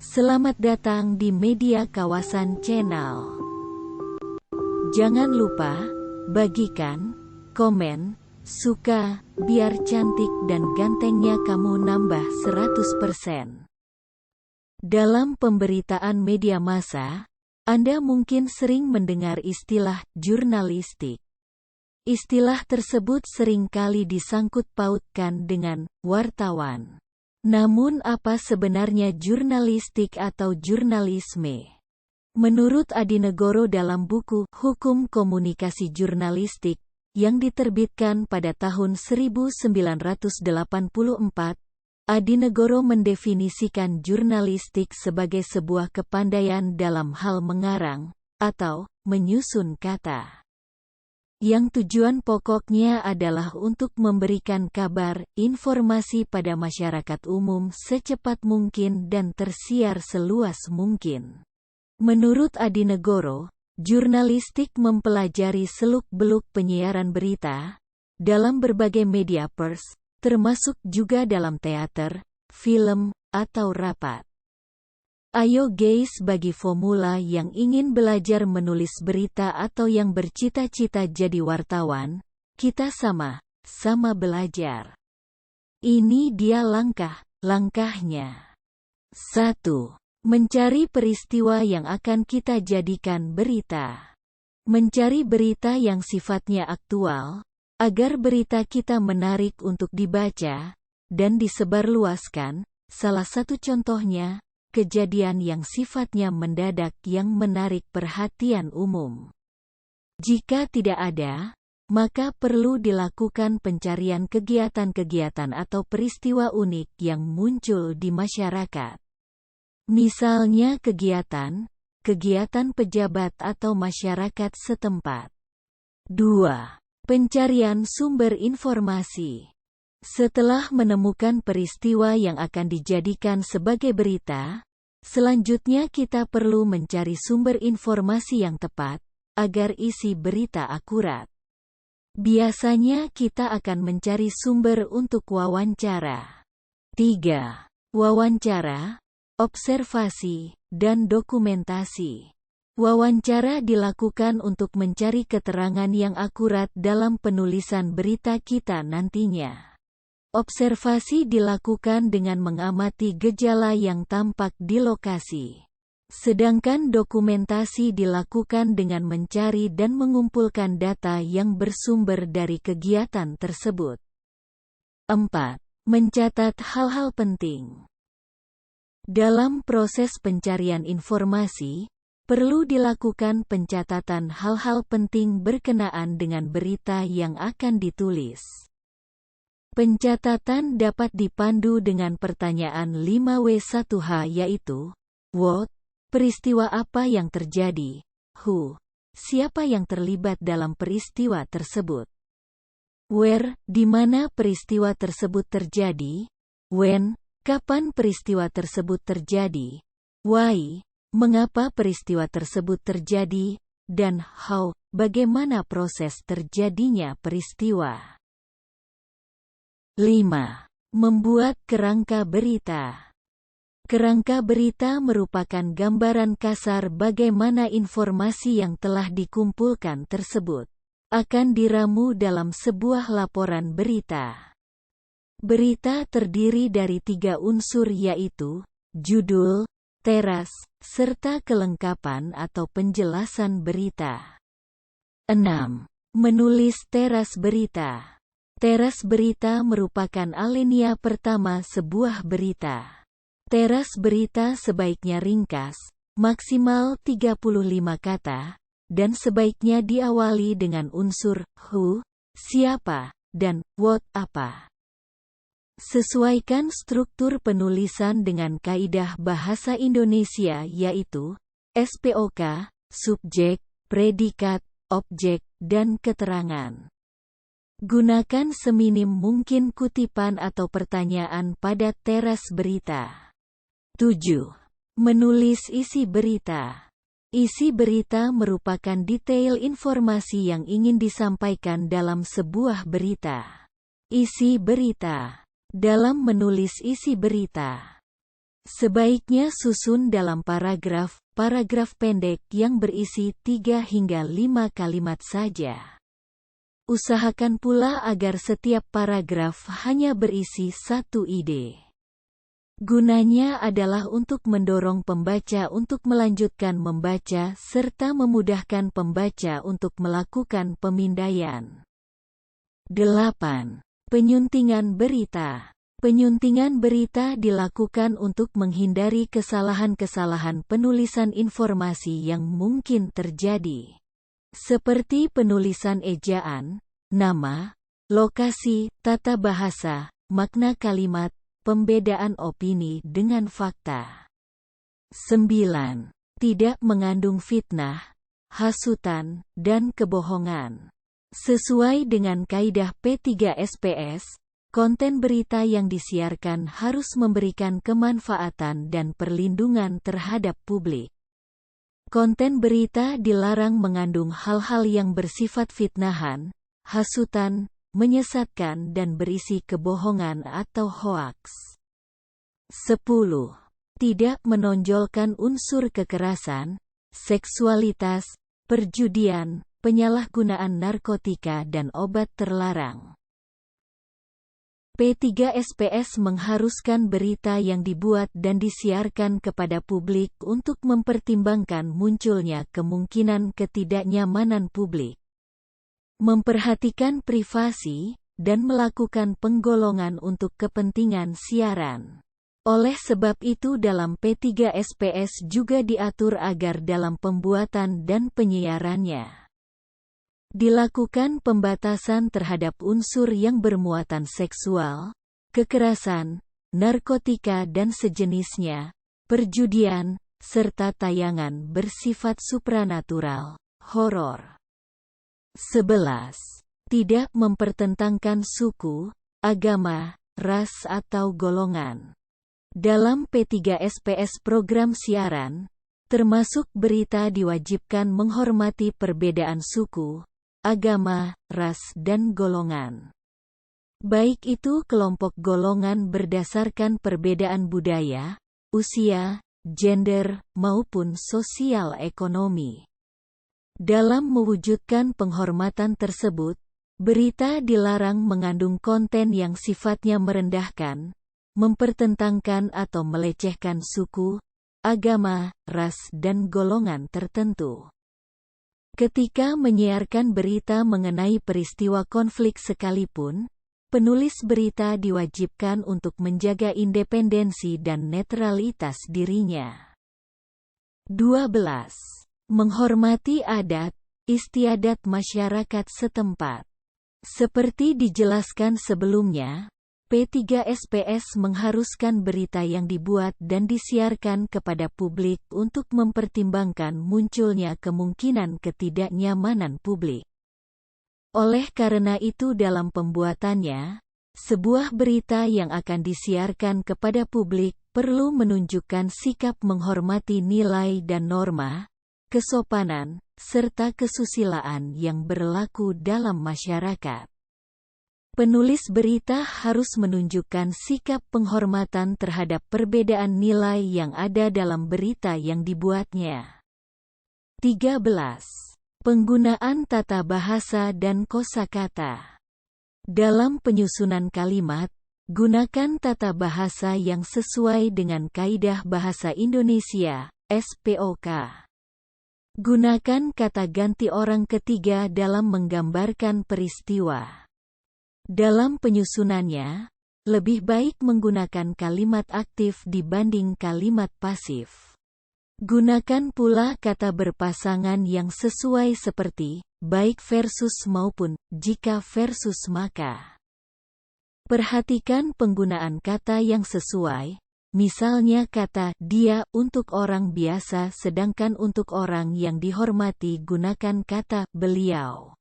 Selamat datang di Media Kawasan Channel. Jangan lupa bagikan, komen, suka, biar cantik dan gantengnya kamu nambah 100%. Dalam pemberitaan media massa, Anda mungkin sering mendengar istilah jurnalistik. Istilah tersebut seringkali disangkut pautkan dengan wartawan. Namun apa sebenarnya jurnalistik atau jurnalisme? Menurut Adinegoro dalam buku Hukum Komunikasi Jurnalistik yang diterbitkan pada tahun 1984, Adinegoro mendefinisikan jurnalistik sebagai sebuah kepandaian dalam hal mengarang atau menyusun kata, yang tujuan pokoknya adalah untuk memberikan kabar, informasi pada masyarakat umum secepat mungkin dan tersiar seluas mungkin. Menurut Adinegoro, jurnalistik mempelajari seluk-beluk penyiaran berita dalam berbagai media pers, termasuk juga dalam teater, film, atau rapat. Ayo guys, bagi formula yang ingin belajar menulis berita atau yang bercita-cita jadi wartawan, kita sama-sama belajar. Ini dia langkah-langkahnya. 1. Mencari peristiwa yang akan kita jadikan berita. Mencari berita yang sifatnya aktual, agar berita kita menarik untuk dibaca dan disebarluaskan. Salah satu contohnya, kejadian yang sifatnya mendadak yang menarik perhatian umum. Jika tidak ada, maka perlu dilakukan pencarian kegiatan-kegiatan atau peristiwa unik yang muncul di masyarakat. Misalnya kegiatan pejabat atau masyarakat setempat. 2. Pencarian sumber informasi. Setelah menemukan peristiwa yang akan dijadikan sebagai berita, selanjutnya kita perlu mencari sumber informasi yang tepat, agar isi berita akurat. Biasanya kita akan mencari sumber untuk wawancara. 3. Wawancara, observasi, dan dokumentasi. Wawancara dilakukan untuk mencari keterangan yang akurat dalam penulisan berita kita nantinya. Observasi dilakukan dengan mengamati gejala yang tampak di lokasi. Sedangkan dokumentasi dilakukan dengan mencari dan mengumpulkan data yang bersumber dari kegiatan tersebut. 4. Mencatat hal-hal penting. Dalam proses pencarian informasi, perlu dilakukan pencatatan hal-hal penting berkenaan dengan berita yang akan ditulis. Pencatatan dapat dipandu dengan pertanyaan 5W1H, yaitu what, peristiwa apa yang terjadi, who, siapa yang terlibat dalam peristiwa tersebut, where, di mana peristiwa tersebut terjadi, when, kapan peristiwa tersebut terjadi, why, mengapa peristiwa tersebut terjadi, dan how, bagaimana proses terjadinya peristiwa. 5. Membuat kerangka berita. Kerangka berita merupakan gambaran kasar bagaimana informasi yang telah dikumpulkan tersebut akan diramu dalam sebuah laporan berita. Berita terdiri dari 3 unsur, yaitu judul, teras, serta kelengkapan atau penjelasan berita. 6. Menulis teras berita. Teras berita merupakan alinea pertama sebuah berita. Teras berita sebaiknya ringkas, maksimal 35 kata, dan sebaiknya diawali dengan unsur who, siapa, dan what, apa. Sesuaikan struktur penulisan dengan kaidah bahasa Indonesia, yaitu SPOK, subjek, predikat, objek, dan keterangan. Gunakan seminim mungkin kutipan atau pertanyaan pada teras berita. 7. Menulis isi berita. Isi berita merupakan detail informasi yang ingin disampaikan dalam sebuah berita. Isi berita. Dalam menulis isi berita, Sebaiknya susun dalam paragraf pendek yang berisi 3 hingga 5 kalimat saja. Usahakan pula agar setiap paragraf hanya berisi satu ide. Gunanya adalah untuk mendorong pembaca untuk melanjutkan membaca serta memudahkan pembaca untuk melakukan pemindaian. 8. Penyuntingan berita. Penyuntingan berita dilakukan untuk menghindari kesalahan-kesalahan penulisan informasi yang mungkin terjadi. Seperti penulisan ejaan, nama, lokasi, tata bahasa, makna kalimat, pembedaan opini dengan fakta. 9. Tidak mengandung fitnah, hasutan, dan kebohongan. Sesuai dengan kaidah P3SPS, konten berita yang disiarkan harus memberikan kemanfaatan dan perlindungan terhadap publik. Konten berita dilarang mengandung hal-hal yang bersifat fitnahan, hasutan, menyesatkan dan berisi kebohongan atau hoaks. 10. Tidak menonjolkan unsur kekerasan, seksualitas, perjudian, penyalahgunaan narkotika dan obat terlarang. P3SPS mengharuskan berita yang dibuat dan disiarkan kepada publik untuk mempertimbangkan munculnya kemungkinan ketidaknyamanan publik, memperhatikan privasi, dan melakukan penggolongan untuk kepentingan siaran. Oleh sebab itu dalam P3SPS juga diatur agar dalam pembuatan dan penyiarannya dilakukan pembatasan terhadap unsur yang bermuatan seksual, kekerasan, narkotika dan sejenisnya, perjudian, serta tayangan bersifat supranatural, horor. 11. Tidak mempertentangkan suku, agama, ras atau golongan. Dalam P3SPS program siaran, termasuk berita diwajibkan menghormati perbedaan suku, agama, ras dan golongan. Baik itu kelompok golongan berdasarkan perbedaan budaya, usia, gender, maupun sosial ekonomi. Dalam mewujudkan penghormatan tersebut, berita dilarang mengandung konten yang sifatnya merendahkan, mempertentangkan atau melecehkan suku, agama, ras dan golongan tertentu. Ketika menyiarkan berita mengenai peristiwa konflik sekalipun, penulis berita diwajibkan untuk menjaga independensi dan netralitas dirinya. 12. Menghormati adat, istiadat masyarakat setempat. Seperti dijelaskan sebelumnya, P3SPS mengharuskan berita yang dibuat dan disiarkan kepada publik untuk mempertimbangkan munculnya kemungkinan ketidaknyamanan publik. Oleh karena itu dalam pembuatannya, sebuah berita yang akan disiarkan kepada publik perlu menunjukkan sikap menghormati nilai dan norma, kesopanan, serta kesusilaan yang berlaku dalam masyarakat. Penulis berita harus menunjukkan sikap penghormatan terhadap perbedaan nilai yang ada dalam berita yang dibuatnya. 13. Penggunaan tata bahasa dan kosakata. Dalam penyusunan kalimat, gunakan tata bahasa yang sesuai dengan kaidah bahasa Indonesia, SPOK. Gunakan kata ganti orang ketiga dalam menggambarkan peristiwa. Dalam penyusunannya, lebih baik menggunakan kalimat aktif dibanding kalimat pasif. Gunakan pula kata berpasangan yang sesuai seperti baik versus maupun jika versus maka. Perhatikan penggunaan kata yang sesuai, misalnya kata dia untuk orang biasa sedangkan untuk orang yang dihormati gunakan kata beliau.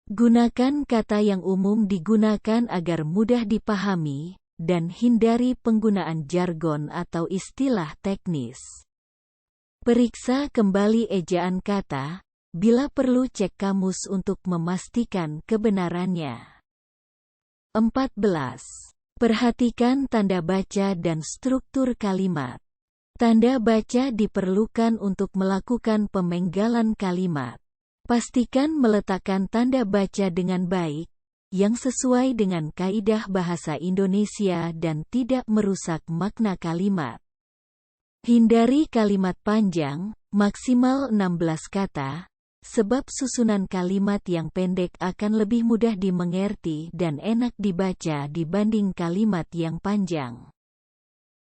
Gunakan kata yang umum digunakan agar mudah dipahami, dan hindari penggunaan jargon atau istilah teknis. Periksa kembali ejaan kata, bila perlu cek kamus untuk memastikan kebenarannya. 14. Perhatikan tanda baca dan struktur kalimat. Tanda baca diperlukan untuk melakukan pemenggalan kalimat. Pastikan meletakkan tanda baca dengan baik, yang sesuai dengan kaidah bahasa Indonesia dan tidak merusak makna kalimat. Hindari kalimat panjang, maksimal 16 kata, sebab susunan kalimat yang pendek akan lebih mudah dimengerti dan enak dibaca dibanding kalimat yang panjang.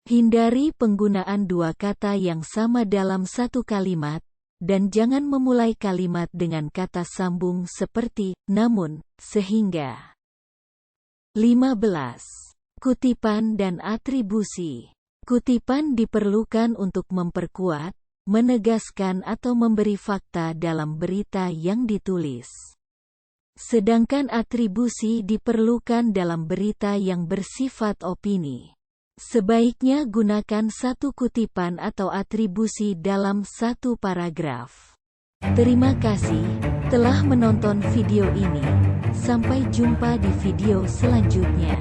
Hindari penggunaan dua kata yang sama dalam satu kalimat, dan jangan memulai kalimat dengan kata sambung seperti namun, sehingga. 15. Kutipan dan atribusi. Kutipan diperlukan untuk memperkuat, menegaskan atau memberi fakta dalam berita yang ditulis. Sedangkan atribusi diperlukan dalam berita yang bersifat opini. Sebaiknya gunakan satu kutipan atau atribusi dalam satu paragraf. Terima kasih telah menonton video ini. Sampai jumpa di video selanjutnya.